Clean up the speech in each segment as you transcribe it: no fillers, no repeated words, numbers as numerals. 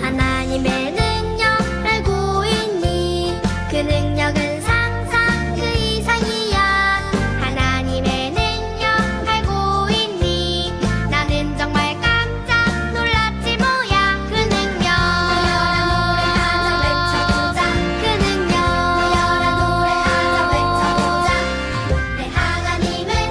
하나님의 능력 알고 있니? 그 능력은 상상 그 이상이야. 하나님의 능력 알고 있니? 나는 정말 깜짝 놀랐지 뭐야. 그 능력 그 능력 내 하나님은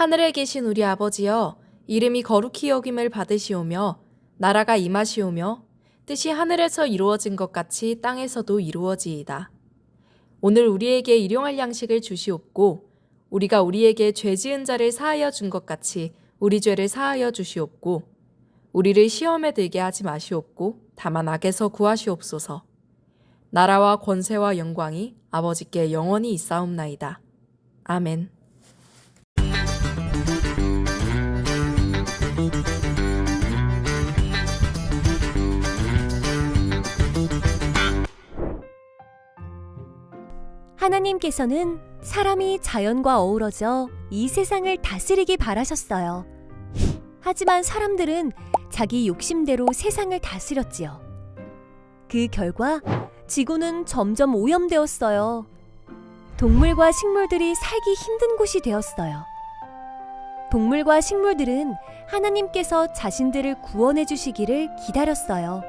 하늘에 계신 우리 아버지여, 이름이 거룩히 여김을 받으시오며 나라가 임하시오며 뜻이 하늘에서 이루어진 것 같이 땅에서도 이루어지이다. 오늘 우리에게 일용할 양식을 주시옵고 우리가 우리에게 죄 지은 자를 사하여 준 것 같이 우리 죄를 사하여 주시옵고 우리를 시험에 들게 하지 마시옵고 다만 악에서 구하시옵소서. 나라와 권세와 영광이 아버지께 영원히 있사옵나이다. 아멘. 하나님께서는 사람이 자연과 어우러져 이 세상을 다스리기 바라셨어요. 하지만 사람들은 자기 욕심대로 세상을 다스렸지요. 그 결과 지구는 점점 오염되었어요. 동물과 식물들이 살기 힘든 곳이 되었어요. 동물과 식물들은 하나님께서 자신들을 구원해 주시기를 기다렸어요.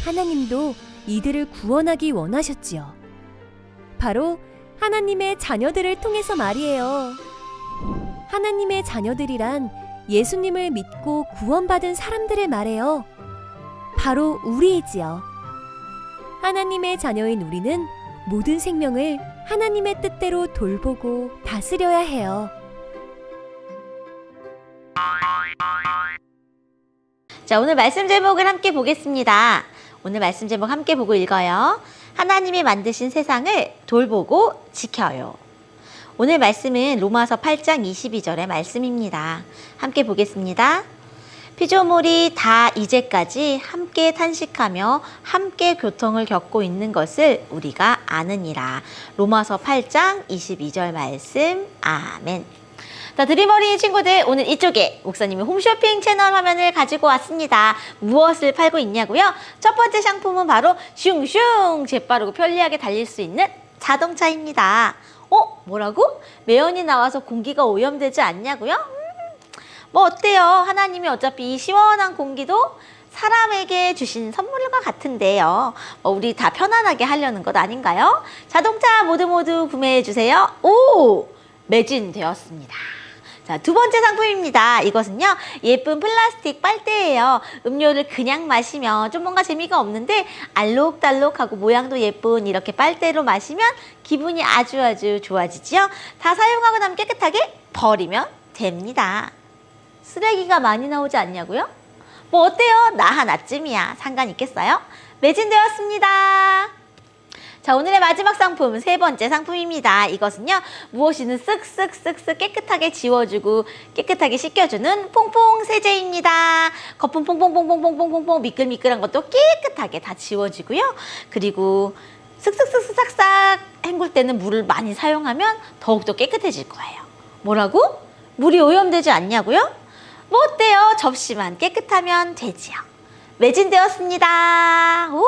하나님도 이들을 구원하기 원하셨지요. 바로 하나님의 자녀들을 통해서 말이에요. 하나님의 자녀들이란 예수님을 믿고 구원받은 사람들을 말해요. 바로 우리이지요. 하나님의 자녀인 우리는 모든 생명을 하나님의 뜻대로 돌보고 다스려야 해요. 자, 오늘 말씀 제목을 함께 보겠습니다. 오늘 말씀 제목 함께 보고 읽어요. 하나님이 만드신 세상을 돌보고 지켜요. 오늘 말씀은 로마서 8장 22절의 말씀입니다. 함께 보겠습니다. 피조물이 다 이제까지 함께 탄식하며 함께 고통을 겪고 있는 것을 우리가 아느니라. 로마서 8장 22절 말씀. 아멘. 자, 드림어린이 친구들, 오늘 이쪽에 목사님이 홈쇼핑 채널 화면을 가지고 왔습니다. 무엇을 팔고 있냐고요? 첫 번째 상품은 바로 슝슝 재빠르고 편리하게 달릴 수 있는 자동차입니다. 뭐라고? 매연이 나와서 공기가 오염되지 않냐고요? 뭐 어때요? 하나님이 어차피 이 시원한 공기도 사람에게 주신 선물과 같은데요. 우리 다 편안하게 하려는 것 아닌가요? 자동차 모두 구매해 주세요. 오! 매진되었습니다. 자, 두 번째 상품입니다. 이것은요, 예쁜 플라스틱 빨대예요. 음료를 그냥 마시면 좀 뭔가 재미가 없는데 알록달록하고 모양도 예쁜 이렇게 빨대로 마시면 기분이 아주 좋아지죠. 다 사용하고 나면 깨끗하게 버리면 됩니다. 쓰레기가 많이 나오지 않냐고요? 뭐 어때요? 나 하나쯤이야. 상관 있겠어요? 매진되었습니다. 자, 오늘의 마지막 상품, 세 번째 상품입니다. 이것은요, 무엇이든 쓱쓱쓱쓱 깨끗하게 지워주고 깨끗하게 씻겨주는 퐁퐁 세제입니다. 거품 퐁퐁퐁퐁퐁퐁퐁 미끌미끌한 것도 깨끗하게 다 지워지고요. 그리고 쓱쓱쓱쓱 싹싹 헹굴 때는 물을 많이 사용하면 더욱더 깨끗해질 거예요. 뭐라고? 물이 오염되지 않냐고요? 뭐 어때요? 접시만 깨끗하면 되지요. 매진되었습니다. 오,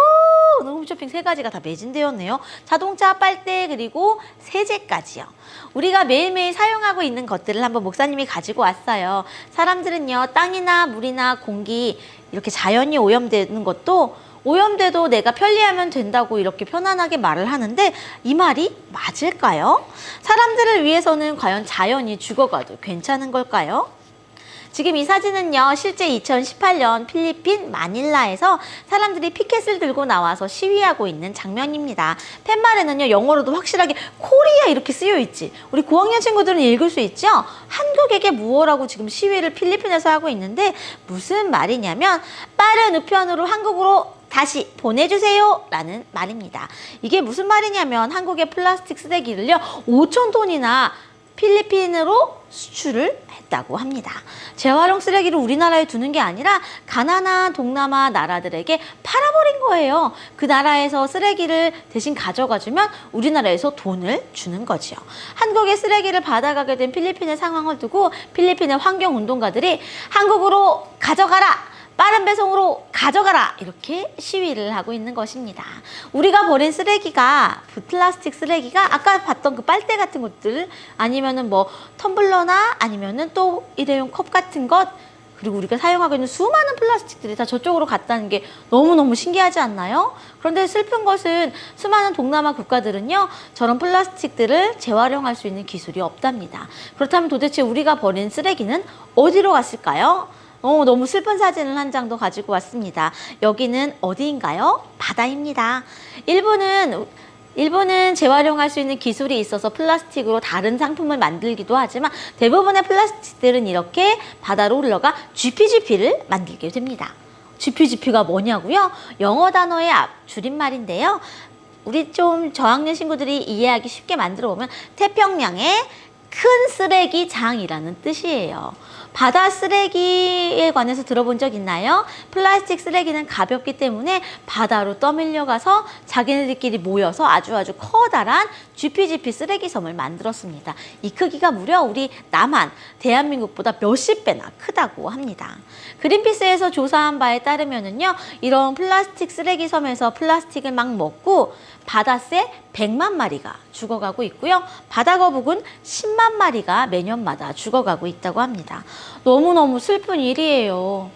오늘 홈쇼핑 세 가지가 다 매진되었네요. 자동차, 빨대, 그리고 세제까지요. 우리가 매일매일 사용하고 있는 것들을 한번 목사님이 가지고 왔어요. 사람들은요, 땅이나 물이나 공기 이렇게 자연이 오염되는 것도 오염돼도 내가 편리하면 된다고 이렇게 편안하게 말을 하는데 이 말이 맞을까요? 사람들을 위해서는 과연 자연이 죽어가도 괜찮은 걸까요? 지금 이 사진은요, 실제 2018년 필리핀 마닐라에서 사람들이 피켓을 들고 나와서 시위하고 있는 장면입니다. 팻말에는요, 영어로도 확실하게 코리아 이렇게 쓰여 있지. 우리 고학년 친구들은 읽을 수 있죠? 한국에게 무엇라고 지금 시위를 필리핀에서 하고 있는데 무슨 말이냐면 빠른 우편으로 한국으로 다시 보내주세요 라는 말입니다. 이게 무슨 말이냐면 한국의 플라스틱 쓰레기를요, 5,000톤이나 필리핀으로 수출을 했다고 합니다. 재활용 쓰레기를 우리나라에 두는 게 아니라 가나나 동남아 나라들에게 팔아버린 거예요. 그 나라에서 쓰레기를 대신 가져가주면 우리나라에서 돈을 주는 거지요. 한국의 쓰레기를 받아가게 된 필리핀의 상황을 두고 필리핀의 환경운동가들이 한국으로 가져가라! 빠른 배송으로 가져가라! 이렇게 시위를 하고 있는 것입니다. 우리가 버린 쓰레기가, 플라스틱 쓰레기가 아까 봤던 그 빨대 같은 것들 아니면은 뭐 텀블러나 아니면은 또 일회용 컵 같은 것 그리고 우리가 사용하고 있는 수많은 플라스틱들이 다 저쪽으로 갔다는 게 너무너무 신기하지 않나요? 그런데 슬픈 것은 수많은 동남아 국가들은요, 저런 플라스틱들을 재활용할 수 있는 기술이 없답니다. 그렇다면 도대체 우리가 버린 쓰레기는 어디로 갔을까요? 너무 슬픈 사진을 한 장도 가지고 왔습니다. 여기는 어디인가요? 바다입니다. 일부는 재활용할 수 있는 기술이 있어서 플라스틱으로 다른 상품을 만들기도 하지만 대부분의 플라스틱들은 이렇게 바다로 흘러가 GPGP를 만들게 됩니다. GPGP가 뭐냐고요? 영어 단어의 줄임말인데요. 우리 좀 저학년 친구들이 이해하기 쉽게 만들어 보면 태평양의 큰 쓰레기장이라는 뜻이에요. 바다 쓰레기에 관해서 들어본 적 있나요? 플라스틱 쓰레기는 가볍기 때문에 바다로 떠밀려가서 자기네들끼리 모여서 아주 커다란 GPGP 쓰레기 섬을 만들었습니다. 이 크기가 무려 우리 남한, 대한민국보다 몇십 배나 크다고 합니다. 그린피스에서 조사한 바에 따르면은요, 이런 플라스틱 쓰레기 섬에서 플라스틱을 막 먹고 바다새 100만 마리가 죽어가고 있고요. 바다거북은 10만 마리가 매년마다 죽어가고 있다고 합니다. 너무너무 슬픈 일이에요.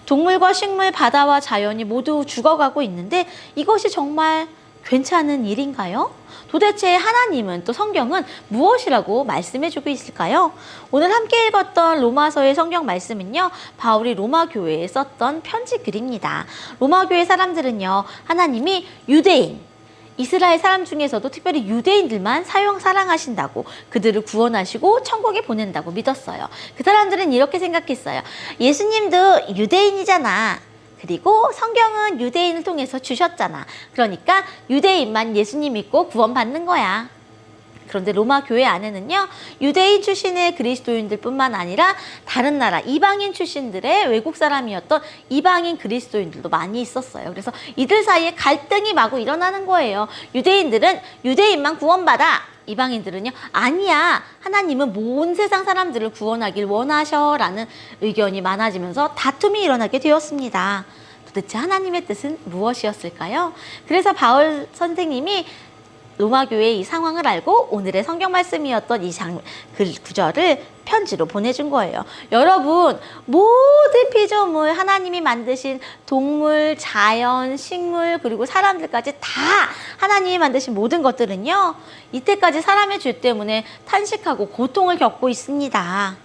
동물과 식물, 바다와 자연이 모두 죽어가고 있는데 이것이 정말 괜찮은 일인가요? 도대체 하나님은 또 성경은 무엇이라고 말씀해주고 있을까요? 오늘 함께 읽었던 로마서의 성경 말씀은요, 바울이 로마 교회에 썼던 편지 글입니다. 로마 교회 사람들은요, 하나님이 유대인, 이스라엘 사람 중에서도 특별히 유대인들만 사랑하신다고, 그들을 구원하시고 천국에 보낸다고 믿었어요. 그 사람들은 이렇게 생각했어요. 예수님도 유대인이잖아. 그리고 성경은 유대인을 통해서 주셨잖아. 그러니까 유대인만 예수님 믿고 구원받는 거야. 그런데 로마 교회 안에는요, 유대인 출신의 그리스도인들 뿐만 아니라 다른 나라 이방인 출신들의 외국 사람이었던 이방인 그리스도인들도 많이 있었어요. 그래서 이들 사이에 갈등이 마구 일어나는 거예요. 유대인들은 유대인만 구원받아. 이방인들은요, 아니야, 하나님은 온 세상 사람들을 구원하길 원하셔 라는 의견이 많아지면서 다툼이 일어나게 되었습니다. 도대체 하나님의 뜻은 무엇이었을까요? 그래서 바울 선생님이 로마 교회의 이 상황을 알고 오늘의 성경 말씀이었던 이 구절을 편지로 보내준 거예요. 여러분, 모든 피조물, 하나님이 만드신 동물, 자연, 식물, 그리고 사람들까지 다 하나님이 만드신 모든 것들은요, 이때까지 사람의 죄 때문에 탄식하고 고통을 겪고 있습니다.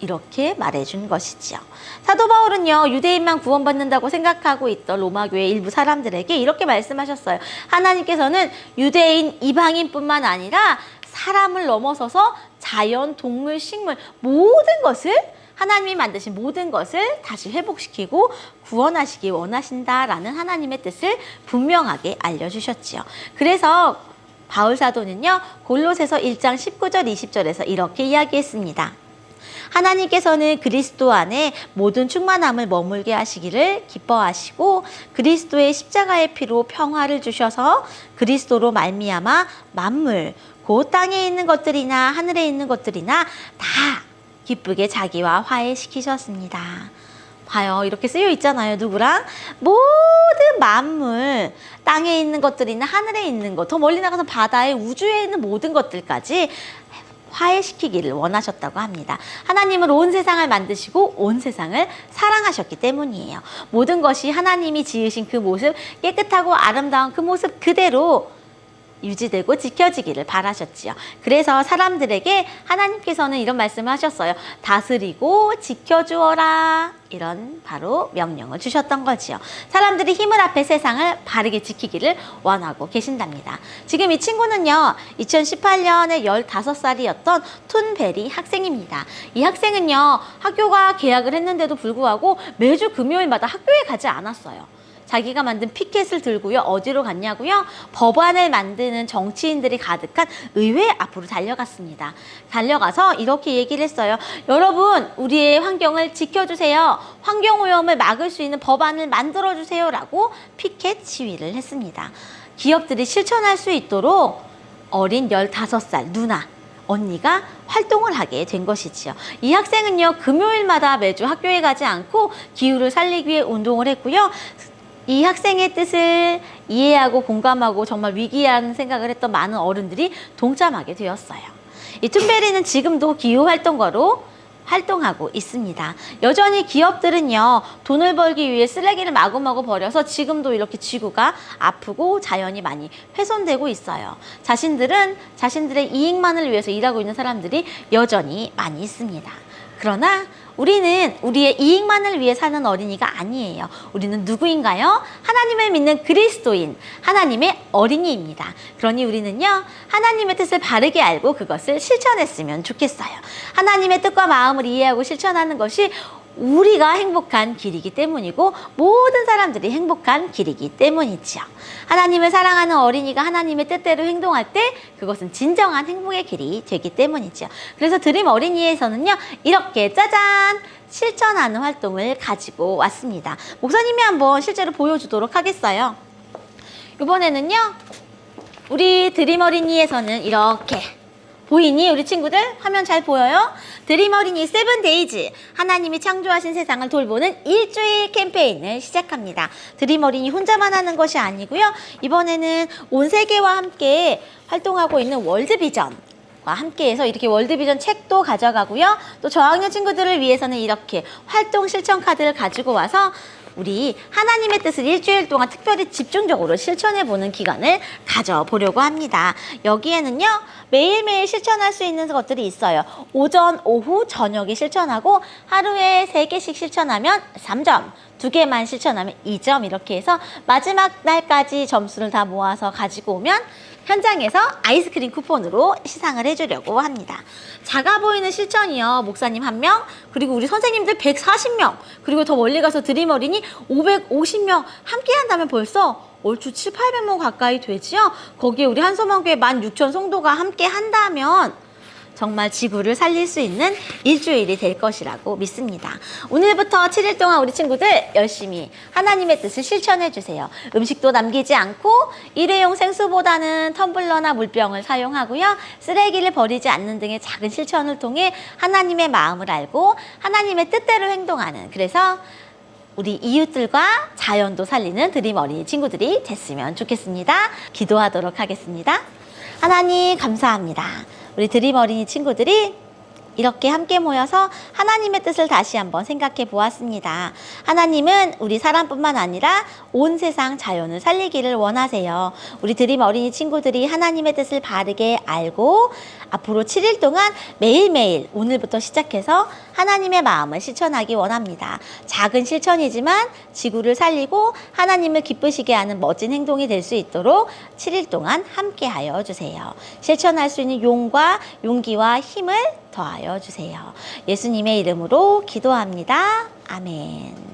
이렇게 말해준 것이지요. 사도 바울은요, 유대인만 구원받는다고 생각하고 있던 로마 교회 일부 사람들에게 이렇게 말씀하셨어요. 하나님께서는 유대인, 이방인뿐만 아니라 사람을 넘어서서 자연, 동물, 식물 모든 것을, 하나님이 만드신 모든 것을 다시 회복시키고 구원하시기 원하신다라는 하나님의 뜻을 분명하게 알려주셨지요. 그래서 바울 사도는요, 골로새서 1장 19절 20절에서 이렇게 이야기했습니다. 하나님께서는 그리스도 안에 모든 충만함을 머물게 하시기를 기뻐하시고 그리스도의 십자가의 피로 평화를 주셔서 그리스도로 말미암아 만물, 곧 땅에 있는 것들이나 하늘에 있는 것들이나 다 기쁘게 자기와 화해시키셨습니다. 봐요, 이렇게 쓰여 있잖아요. 누구랑? 모든 만물, 땅에 있는 것들이나 하늘에 있는 것, 더 멀리 나가서 바다에, 우주에 있는 모든 것들까지 화해시키기를 원하셨다고 합니다. 하나님은 온 세상을 만드시고 온 세상을 사랑하셨기 때문이에요. 모든 것이 하나님이 지으신 그 모습, 깨끗하고 아름다운 그 모습 그대로 유지되고 지켜지기를 바라셨지요. 그래서 사람들에게 하나님께서는 이런 말씀을 하셨어요. 다스리고 지켜주어라. 이런 바로 명령을 주셨던 거지요. 사람들이 힘을 합해 세상을 바르게 지키기를 원하고 계신답니다. 지금 이 친구는요, 2018년에 15살이었던 툰베리 학생입니다. 이 학생은요, 학교가 개학을 했는데도 불구하고 매주 금요일마다 학교에 가지 않았어요. 자기가 만든 피켓을 들고요. 어디로 갔냐고요? 법안을 만드는 정치인들이 가득한 의회 앞으로 달려갔습니다. 달려가서 이렇게 얘기를 했어요. 여러분, 우리의 환경을 지켜주세요. 환경오염을 막을 수 있는 법안을 만들어주세요. 라고 피켓 시위를 했습니다. 기업들이 실천할 수 있도록 어린 15살 누나, 언니가 활동을 하게 된 것이지요. 이 학생은요, 금요일마다 매주 학교에 가지 않고 기후를 살리기 위해 운동을 했고요. 이 학생의 뜻을 이해하고 공감하고 정말 위기한 생각을 했던 많은 어른들이 동참하게 되었어요. 이 툰베리는 지금도 기후활동가로 활동하고 있습니다. 여전히 기업들은요, 돈을 벌기 위해 쓰레기를 마구마구 버려서 지금도 이렇게 지구가 아프고 자연이 많이 훼손되고 있어요. 자신들은 자신들의 이익만을 위해서 일하고 있는 사람들이 여전히 많이 있습니다. 그러나 우리는 우리의 이익만을 위해 사는 어린이가 아니에요. 우리는 누구인가요? 하나님을 믿는 그리스도인, 하나님의 어린이입니다. 그러니 우리는요, 하나님의 뜻을 바르게 알고 그것을 실천했으면 좋겠어요. 하나님의 뜻과 마음을 이해하고 실천하는 것이 우리가 행복한 길이기 때문이고 모든 사람들이 행복한 길이기 때문이지요. 하나님을 사랑하는 어린이가 하나님의 뜻대로 행동할 때 그것은 진정한 행복의 길이 되기 때문이지요. 그래서 드림 어린이에서는요, 이렇게 짜잔! 실천하는 활동을 가지고 왔습니다. 목사님이 한번 실제로 보여주도록 하겠어요. 이번에는요, 우리 드림 어린이에서는 이렇게 보이니? 우리 친구들 화면 잘 보여요? 드림 어린이 7데이즈, 하나님이 창조하신 세상을 돌보는 일주일 캠페인을 시작합니다. 드림 어린이 혼자만 하는 것이 아니고요. 이번에는 온 세계와 함께 활동하고 있는 월드비전과 함께해서 이렇게 월드비전 책도 가져가고요. 또 저학년 친구들을 위해서는 이렇게 활동 실천 카드를 가지고 와서 우리 하나님의 뜻을 일주일 동안 특별히 집중적으로 실천해보는 기간을 가져보려고 합니다. 여기에는요, 매일매일 실천할 수 있는 것들이 있어요. 오전, 오후, 저녁에 실천하고 하루에 3개씩 실천하면 3점, 2개만 실천하면 2점, 이렇게 해서 마지막 날까지 점수를 다 모아서 가지고 오면 현장에서 아이스크림 쿠폰으로 시상을 해주려고 합니다. 작아 보이는 실천이요, 목사님 1명, 그리고 우리 선생님들 140명, 그리고 더 멀리 가서 드림 어린이 550명 함께 한다면 벌써 얼추 700~800명 가까이 되지요. 거기에 우리 한소망교회 16,000 성도가 함께 한다면 정말 지구를 살릴 수 있는 일주일이 될 것이라고 믿습니다. 오늘부터 7일 동안 우리 친구들 열심히 하나님의 뜻을 실천해 주세요. 음식도 남기지 않고 일회용 생수보다는 텀블러나 물병을 사용하고요. 쓰레기를 버리지 않는 등의 작은 실천을 통해 하나님의 마음을 알고 하나님의 뜻대로 행동하는, 그래서 우리 이웃들과 자연도 살리는 드림 어린이 친구들이 됐으면 좋겠습니다. 기도하도록 하겠습니다. 하나님 감사합니다. 우리 드림 어린이 친구들이 이렇게 함께 모여서 하나님의 뜻을 다시 한번 생각해 보았습니다. 하나님은 우리 사람뿐만 아니라 온 세상 자연을 살리기를 원하세요. 우리 드림 어린이 친구들이 하나님의 뜻을 바르게 알고 앞으로 7일 동안 매일매일 오늘부터 시작해서 하나님의 마음을 실천하기 원합니다. 작은 실천이지만 지구를 살리고 하나님을 기쁘시게 하는 멋진 행동이 될 수 있도록 7일 동안 함께하여 주세요. 실천할 수 있는 용기와 힘을 더하여 주세요. 예수님의 이름으로 기도합니다. 아멘.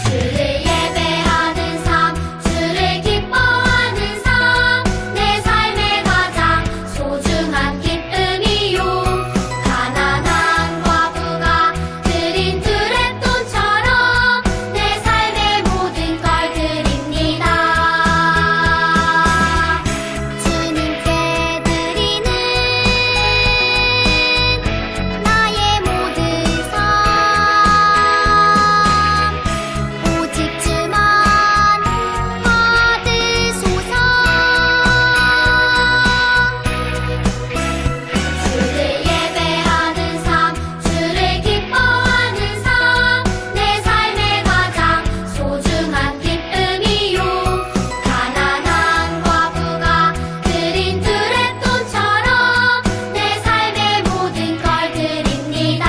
주를 예배하는 삶, 주를 기뻐하는 삶, 내 삶의 가장 소중한 기쁨이요. 가난한 과부가 드린 두랩돈처럼 내 삶의 모든 걸 드립니다. 주님께 드리는 나의 모든 삶, 오직 주만 받으소서. 주를 예배하는 삶, 주를 기뻐하는 삶, 내 삶의 가장 소중한 기쁨이요. 가난한 과부가 드린 두랩돈처럼 내 삶의 모든 걸 드립니다.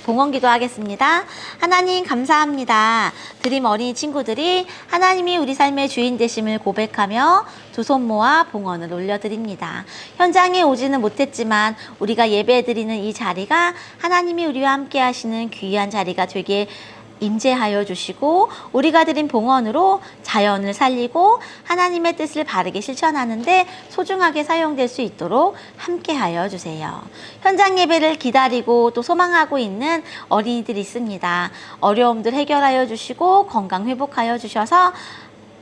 봉헌기도 하겠습니다. 하나님 감사합니다. 드림 어린이 친구들이 하나님이 우리 삶의 주인 되심을 고백하며 두 손 모아 봉헌을 올려드립니다. 현장에 오지는 못했지만 우리가 예배드리는 이 자리가 하나님이 우리와 함께 하시는 귀한 자리가 되게 임재하여 주시고 우리가 드린 봉헌으로 자연을 살리고 하나님의 뜻을 바르게 실천하는데 소중하게 사용될 수 있도록 함께하여 주세요. 현장 예배를 기다리고 또 소망하고 있는 어린이들이 있습니다. 어려움들 해결하여 주시고 건강 회복하여 주셔서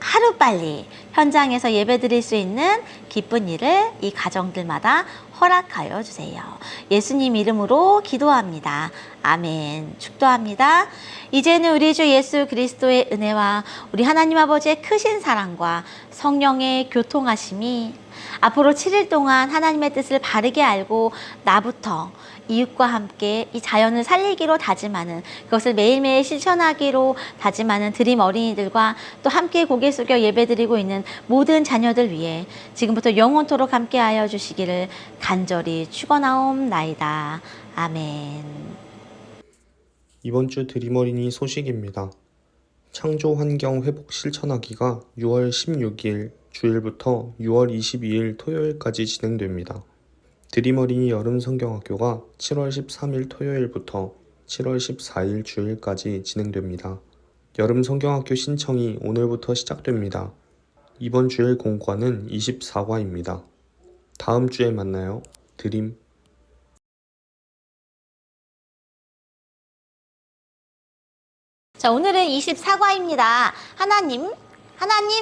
하루빨리 현장에서 예배드릴 수 있는 기쁜 일을 이 가정들마다 허락하여 주세요. 예수님 이름으로 기도합니다. 아멘. 축도합니다. 이제는 우리 주 예수 그리스도의 은혜와 우리 하나님 아버지의 크신 사랑과 성령의 교통하심이 앞으로 7일 동안 하나님의 뜻을 바르게 알고 나부터 이웃과 함께 이 자연을 살리기로 다짐하는, 그것을 매일매일 실천하기로 다짐하는 드림 어린이들과 또 함께 고개 숙여 예배드리고 있는 모든 자녀들 위해 지금부터 영원토록 함께하여 주시기를 간절히 축원하옵나이다. 아멘. 이번 주 드림 어린이 소식입니다. 창조 환경 회복 실천하기가 6월 16일 주일부터 6월 22일 토요일까지 진행됩니다. 드림 어린이 여름 성경학교가 7월 13일 토요일부터 7월 14일 주일까지 진행됩니다. 여름 성경학교 신청이 오늘부터 시작됩니다. 이번 주일 공과는 24과입니다. 다음 주에 만나요. 드림. 자, 오늘은 24과입니다. 하나님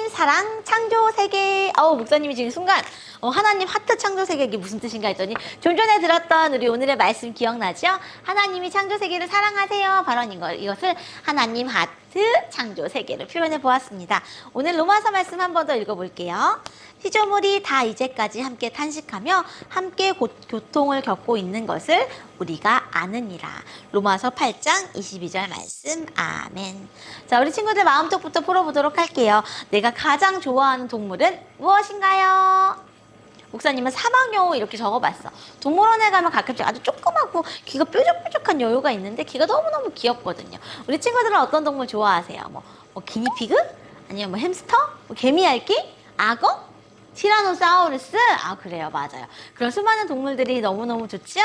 사랑 창조 세계. 목사님이 지금 순간 하나님 하트 창조 세계, 이게 무슨 뜻인가 했더니 좀 전에 들었던 우리 오늘의 말씀 기억나죠? 하나님이 창조 세계를 사랑하세요 발언인 거, 이것을 하나님 하트 창조 세계를 표현해 보았습니다. 오늘 로마서 말씀 한 번 더 읽어볼게요. 피조물이 다 이제까지 함께 탄식하며 함께 고통을 겪고 있는 것을 우리가 아느니라. 로마서 8장 22절 말씀. 아멘. 자, 우리 친구들 마음속부터 풀어보도록 할게요. 내가 가장 좋아하는 동물은 무엇인가요? 목사님은 사막여우 이렇게 적어봤어. 동물원에 가면 가끔씩 아주 조그맣고 귀가 뾰족뾰족한 여우가 있는데 귀가 너무너무 귀엽거든요. 우리 친구들은 어떤 동물 좋아하세요? 뭐 기니피그? 아니면 뭐 햄스터? 개미핥기? 악어? 티라노사우루스? 그래요. 맞아요. 그런 수많은 동물들이 너무너무 좋죠?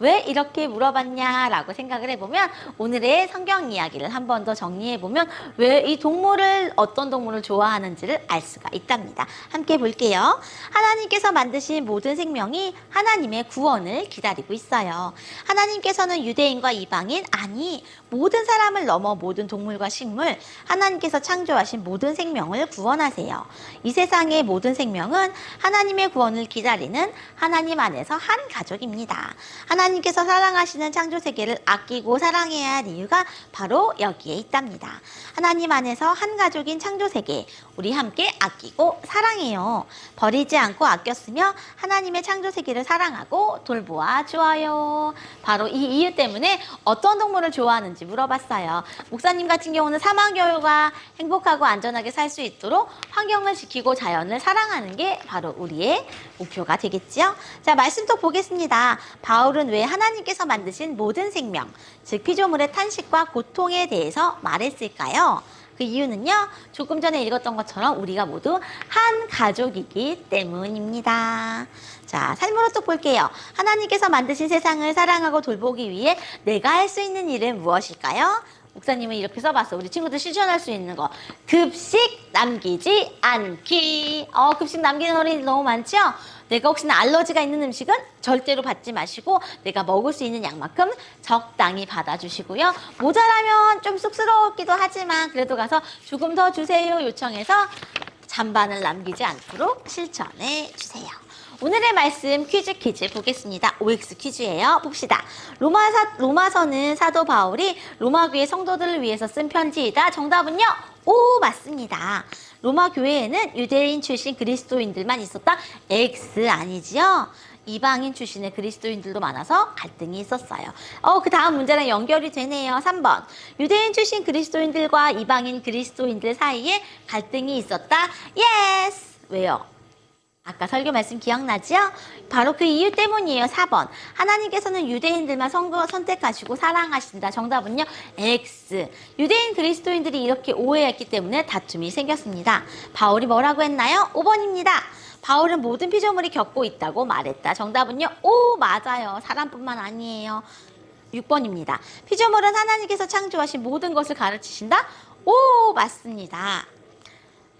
왜 이렇게 물어봤냐라고 생각을 해보면 오늘의 성경 이야기를 한 번 더 정리해보면 왜 이 동물을, 어떤 동물을 좋아하는지를 알 수가 있답니다. 함께 볼게요. 하나님께서 만드신 모든 생명이 하나님의 구원을 기다리고 있어요. 하나님께서는 유대인과 이방인, 아니 모든 사람을 넘어 모든 동물과 식물, 하나님께서 창조하신 모든 생명을 구원하세요. 이 세상의 모든 생명은 하나님의 구원을 기다리는 하나님 안에서 한 가족입니다. 하나님께서 사랑하시는 창조 세계를 아끼고 사랑해야 할 이유가 바로 여기에 있답니다. 하나님 안에서 한 가족인 창조 세계, 우리 함께 아끼고 사랑해요. 버리지 않고 아꼈으며 하나님의 창조 세계를 사랑하고 돌보아 주어요. 바로 이 이유 때문에 어떤 동물을 좋아하는지 물어봤어요. 목사님 같은 경우는 사막여우가 행복하고 안전하게 살 수 있도록 환경을 지키고 자연을 사랑하는 게 바로 우리의 목표가 되겠지요. 자, 말씀 또 보겠습니다. 바울은 왜 하나님께서 만드신 모든 생명, 즉 피조물의 탄식과 고통에 대해서 말했을까요? 그 이유는요, 조금 전에 읽었던 것처럼 우리가 모두 한 가족이기 때문입니다. 자, 삶으로 또 볼게요. 하나님께서 만드신 세상을 사랑하고 돌보기 위해 내가 할 수 있는 일은 무엇일까요? 목사님은 이렇게 써봤어. 우리 친구들 실천할 수 있는 거. 급식 남기지 않기. 급식 남기는 어린이들 너무 많죠? 내가 혹시나 알러지가 있는 음식은 절대로 받지 마시고 내가 먹을 수 있는 양만큼 적당히 받아주시고요. 모자라면 좀 쑥스러웠기도 하지만 그래도 가서 조금 더 주세요 요청해서 잔반을 남기지 않도록 실천해 주세요. 오늘의 말씀 퀴즈 보겠습니다. OX 퀴즈예요. 봅시다. 로마서는 사도 바울이 로마 교회 성도들을 위해서 쓴 편지이다. 정답은요? 오, 맞습니다. 로마 교회에는 유대인 출신 그리스도인들만 있었다. X 아니지요? 이방인 출신의 그리스도인들도 많아서 갈등이 있었어요. 그 다음 문제랑 연결이 되네요. 3번. 유대인 출신 그리스도인들과 이방인 그리스도인들 사이에 갈등이 있었다. 예스! 왜요? 아까 설교 말씀 기억나죠? 바로 그 이유 때문이에요. 4번. 하나님께서는 유대인들만 선택하시고 사랑하신다. 정답은요? X. 유대인 그리스도인들이 이렇게 오해했기 때문에 다툼이 생겼습니다. 바울이 뭐라고 했나요? 5번입니다. 바울은 모든 피조물이 겪고 있다고 말했다. 정답은요? 오, 맞아요. 사람뿐만 아니에요. 6번입니다. 피조물은 하나님께서 창조하신 모든 것을 가르치신다? 오, 맞습니다.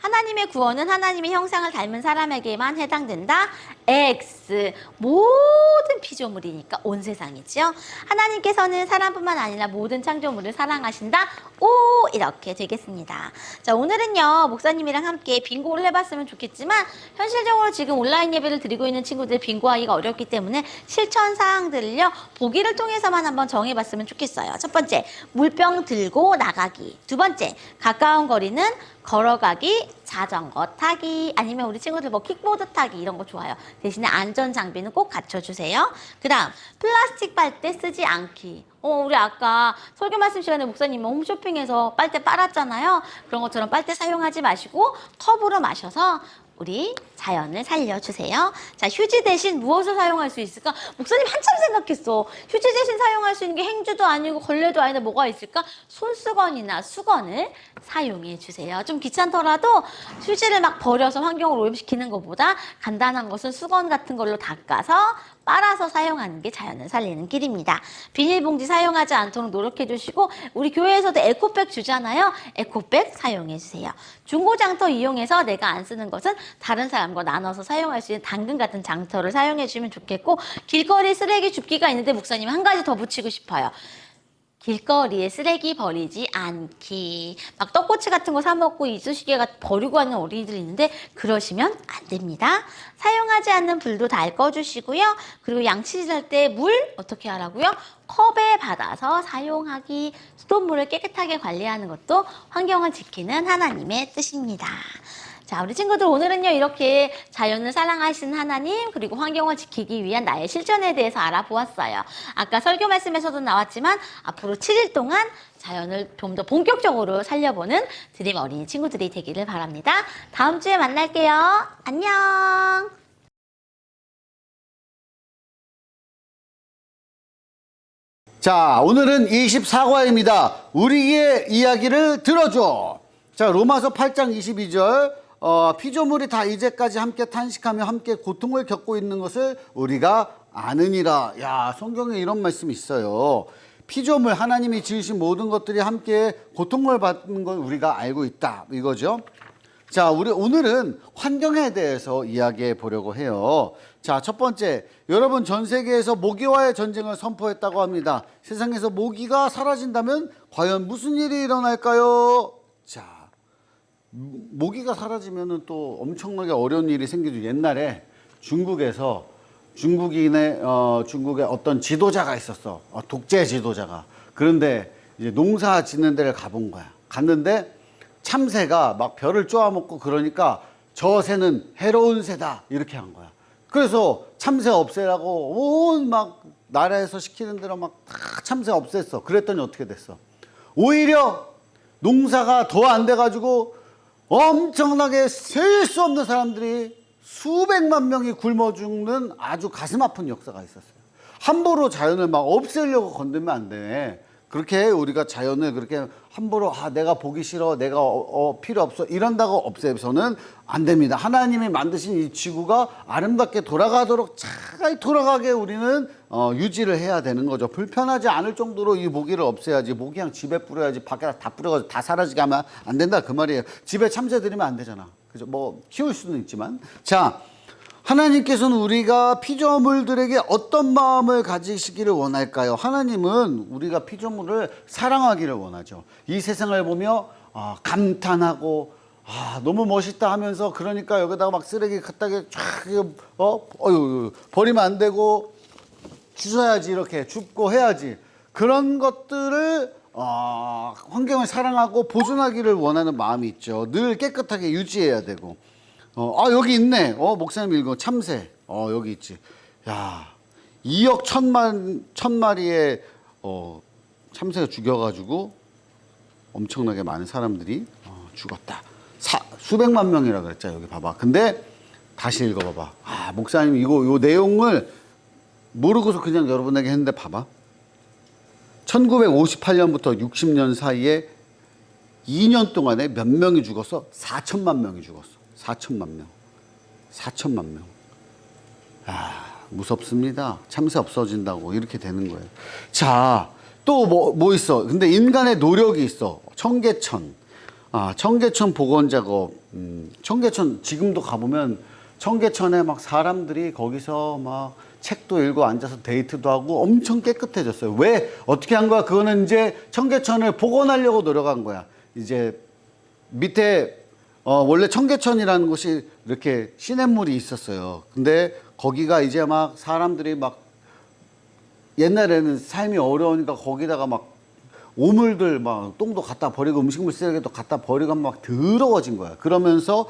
하나님의 구원은 하나님의 형상을 닮은 사람에게만 해당된다. X. 모든 피조물이니까 온 세상이죠. 하나님께서는 사람뿐만 아니라 모든 창조물을 사랑하신다. O. 이렇게 되겠습니다. 자, 오늘은요, 목사님이랑 함께 빙고를 해봤으면 좋겠지만, 현실적으로 지금 온라인 예배를 드리고 있는 친구들 빙고하기가 어렵기 때문에 실천 사항들을요, 보기를 통해서만 한번 정해봤으면 좋겠어요. 첫 번째, 물병 들고 나가기. 두 번째, 가까운 거리는 걸어가기, 자전거 타기, 아니면 우리 친구들 뭐 킥보드 타기 이런 거 좋아요. 대신에 안전 장비는 꼭 갖춰주세요. 그 다음, 플라스틱 빨대 쓰지 않기. 우리 아까 설교 말씀 시간에 목사님은 홈쇼핑에서 빨대 빨았잖아요. 그런 것처럼 빨대 사용하지 마시고 컵으로 마셔서 우리 자연을 살려주세요. 자, 휴지 대신 무엇을 사용할 수 있을까? 목사님 한참 생각했어. 휴지 대신 사용할 수 있는 게 행주도 아니고 걸레도 아닌데 뭐가 있을까? 손수건이나 수건을 사용해 주세요. 좀 귀찮더라도 휴지를 막 버려서 환경을 오염시키는 것보다 간단한 것은 수건 같은 걸로 닦아서 빨아서 사용하는 게 자연을 살리는 길입니다. 비닐봉지 사용하지 않도록 노력해 주시고, 우리 교회에서도 에코백 주잖아요. 에코백 사용해 주세요. 중고장터 이용해서 내가 안 쓰는 것은 다른 사람과 나눠서 사용할 수 있는 당근 같은 장터를 사용해 주시면 좋겠고, 길거리 쓰레기 줍기가 있는데 목사님 한 가지 더 붙이고 싶어요. 길거리에 쓰레기 버리지 않기. 막 떡꼬치 같은 거 사 먹고 이쑤시개 버리고 하는 어린이들 있는데 그러시면 안 됩니다. 사용하지 않는 불도 다 꺼주시고요. 그리고 양치질 때 물 어떻게 하라고요? 컵에 받아서 사용하기. 수돗물을 깨끗하게 관리하는 것도 환경을 지키는 하나님의 뜻입니다. 자, 우리 친구들 오늘은요, 이렇게 자연을 사랑하시는 하나님, 그리고 환경을 지키기 위한 나의 실천에 대해서 알아보았어요. 아까 설교 말씀에서도 나왔지만 앞으로 7일 동안 자연을 좀 더 본격적으로 살려보는 드림 어린이 친구들이 되기를 바랍니다. 다음 주에 만날게요. 안녕. 자, 오늘은 24과입니다. 우리의 이야기를 들어줘. 자, 로마서 8장 22절. 피조물이 다 이제까지 함께 탄식하며 함께 고통을 겪고 있는 것을 우리가 아느니라. 야, 성경에 이런 말씀이 있어요. 피조물, 하나님이 지으신 모든 것들이 함께 고통을 받는 걸 우리가 알고 있다. 이거죠. 자, 우리 오늘은 환경에 대해서 이야기해 보려고 해요. 자, 첫 번째, 여러분 전 세계에서 모기와의 전쟁을 선포했다고 합니다. 세상에서 모기가 사라진다면 과연 무슨 일이 일어날까요? 자, 모기가 사라지면은 또 엄청나게 어려운 일이 생기죠. 옛날에 중국의 어떤 지도자가 있었어. 독재 지도자가. 그런데 이제 농사 짓는 데를 가본 거야. 갔는데 참새가 막 벼를 쪼아먹고 그러니까 저 새는 해로운 새다 이렇게 한 거야. 그래서 참새 없애라고 온 막 나라에서 시키는 대로 막 다 참새 없앴어. 그랬더니 어떻게 됐어? 오히려 농사가 더 안 돼가지고 엄청나게 셀 수 없는 사람들이 수백만 명이 굶어 죽는 아주 가슴 아픈 역사가 있었어요. 함부로 자연을 막 없애려고 건들면 안 돼. 그렇게 우리가 자연을 그렇게 함부로 내가 보기 싫어, 내가 필요 없어 이런다고 없애서는 안 됩니다. 하나님이 만드신 이 지구가 아름답게 돌아가도록 잘 돌아가게 우리는 유지를 해야 되는 거죠. 불편하지 않을 정도로 이 모기를 없애야지. 모기 그냥 집에 뿌려야지. 밖에다 다 뿌려가지고 다 사라지게 하면 안 된다 그 말이에요. 집에 참새 들이면 안 되잖아. 그죠? 뭐 키울 수는 있지만. 자, 하나님께서는 우리가 피조물들에게 어떤 마음을 가지시기를 원할까요? 하나님은 우리가 피조물을 사랑하기를 원하죠. 이 세상을 보며 감탄하고 너무 멋있다 하면서 그러니까 여기다가 막 쓰레기 갖다가 쫙 버리면 안 되고 주워야지, 이렇게 줍고 해야지. 그런 것들을 환경을 사랑하고 보존하기를 원하는 마음이 있죠. 늘 깨끗하게 유지해야 되고. 여기 있네. 목사님 읽어. 참새. 여기 있지. 야, 2억 1,000마리의 참새가 죽여가지고 엄청나게 많은 사람들이 죽었다. 수백만 명이라 그랬죠. 여기 봐봐. 근데 다시 읽어봐봐. 목사님 요 내용을 모르고서 그냥 여러분에게 했는데 봐봐. 1958년부터 60년 사이에 2년 동안에 몇 명이 죽었어? 4천만 명이 죽었어. 4천만 명. 4천만 명. 무섭습니다. 참새 없어진다고 이렇게 되는 거예요. 자, 또 뭐 있어? 근데 인간의 노력이 있어. 청계천. 청계천 복원 작업. 청계천 지금도 가보면 청계천에 막 사람들이 거기서 막 책도 읽고 앉아서 데이트도 하고 엄청 깨끗해졌어요. 왜? 어떻게 한 거야? 그거는 이제 청계천을 복원하려고 노력한 거야. 이제 밑에 원래 청계천이라는 곳이 이렇게 시냇물이 있었어요. 근데 거기가 이제 막 사람들이 막 옛날에는 삶이 어려우니까 거기다가 막 오물들 막 똥도 갖다 버리고 음식물 쓰레기도 갖다 버리고 막 더러워진 거야. 그러면서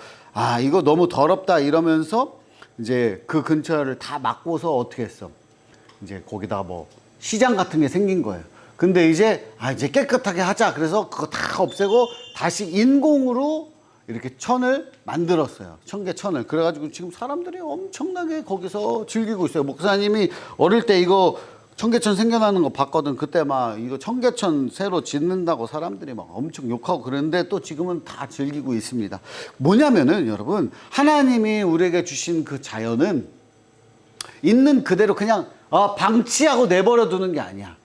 이거 너무 더럽다 이러면서 이제 그 근처를 다 막고서 어떻게 했어? 이제 거기다가 뭐 시장 같은 게 생긴 거예요. 근데 이제 이제 깨끗하게 하자. 그래서 그거 다 없애고 다시 인공으로 이렇게 천을 만들었어요. 청계천을. 그래가지고 지금 사람들이 엄청나게 거기서 즐기고 있어요. 목사님이 어릴 때 이거 청계천 생겨나는 거 봤거든. 그때 막 이거 청계천 새로 짓는다고 사람들이 막 엄청 욕하고 그랬는데 또 지금은 다 즐기고 있습니다. 뭐냐면은 여러분, 하나님이 우리에게 주신 그 자연은 있는 그대로 그냥 방치하고 내버려 두는 게 아니야.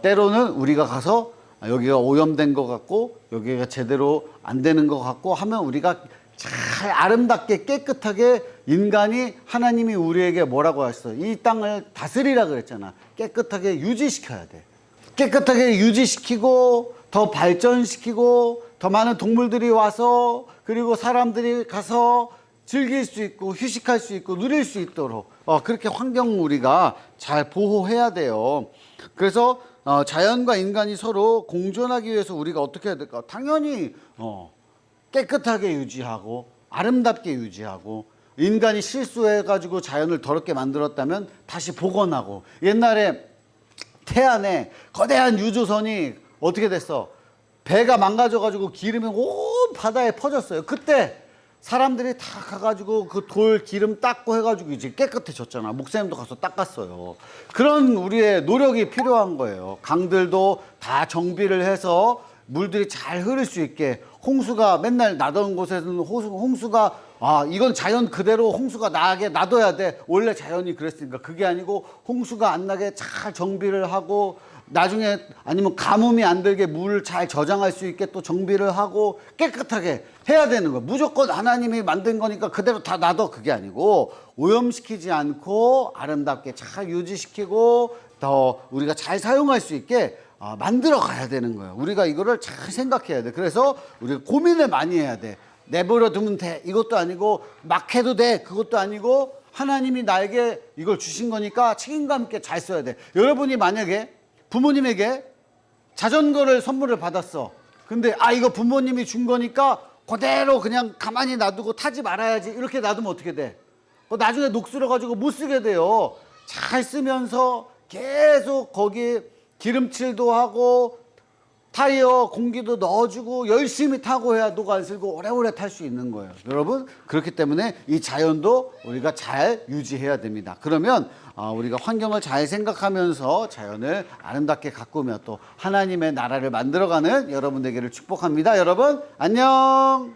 때로는 우리가 가서 여기가 오염된 것 같고 여기가 제대로 안 되는 것 같고 하면 우리가 잘 아름답게 깨끗하게 인간이 하나님이 우리에게 뭐라고 했어? 이 땅을 다스리라 그랬잖아. 깨끗하게 유지시켜야 돼. 깨끗하게 유지시키고 더 발전시키고 더 많은 동물들이 와서 그리고 사람들이 가서 즐길 수 있고 휴식할 수 있고 누릴 수 있도록 그렇게 환경 우리가 잘 보호해야 돼요. 그래서 자연과 인간이 서로 공존하기 위해서 우리가 어떻게 해야 될까? 당연히 깨끗하게 유지하고 아름답게 유지하고 인간이 실수해가지고 자연을 더럽게 만들었다면 다시 복원하고 옛날에 태안에 거대한 유조선이 어떻게 됐어? 배가 망가져가지고 기름이 온 바다에 퍼졌어요. 그때 사람들이 다 가가지고 그 돌 기름 닦고 해가지고 이제 깨끗해졌잖아. 목사님도 가서 닦았어요. 그런 우리의 노력이 필요한 거예요. 강들도 다 정비를 해서 물들이 잘 흐를 수 있게 홍수가 맨날 나던 곳에서는 홍수가 이건 자연 그대로 홍수가 나게 놔둬야 돼. 원래 자연이 그랬으니까. 그게 아니고 홍수가 안 나게 잘 정비를 하고 나중에 아니면 가뭄이 안 들게 물을 잘 저장할 수 있게 또 정비를 하고 깨끗하게 해야 되는 거야. 무조건 하나님이 만든 거니까 그대로 다 놔둬. 그게 아니고 오염시키지 않고 아름답게 잘 유지시키고 더 우리가 잘 사용할 수 있게 만들어 가야 되는 거예요. 우리가 이거를 잘 생각해야 돼. 그래서 우리가 고민을 많이 해야 돼. 내버려 두면 돼. 이것도 아니고 막 해도 돼. 그것도 아니고 하나님이 나에게 이걸 주신 거니까 책임감 있게 잘 써야 돼. 여러분이 만약에 부모님에게 자전거를 선물을 받았어. 근데 이거 부모님이 준 거니까 그대로 그냥 가만히 놔두고 타지 말아야지. 이렇게 놔두면 어떻게 돼? 나중에 녹슬어가지고 못 쓰게 돼요. 잘 쓰면서 계속 거기 기름칠도 하고 타이어 공기도 넣어주고 열심히 타고 해야 녹 안 슬고 오래오래 탈 수 있는 거예요. 여러분, 그렇기 때문에 이 자연도 우리가 잘 유지해야 됩니다. 그러면 우리가 환경을 잘 생각하면서 자연을 아름답게 가꾸며 또 하나님의 나라를 만들어가는 여러분 되기를 축복합니다. 여러분 안녕.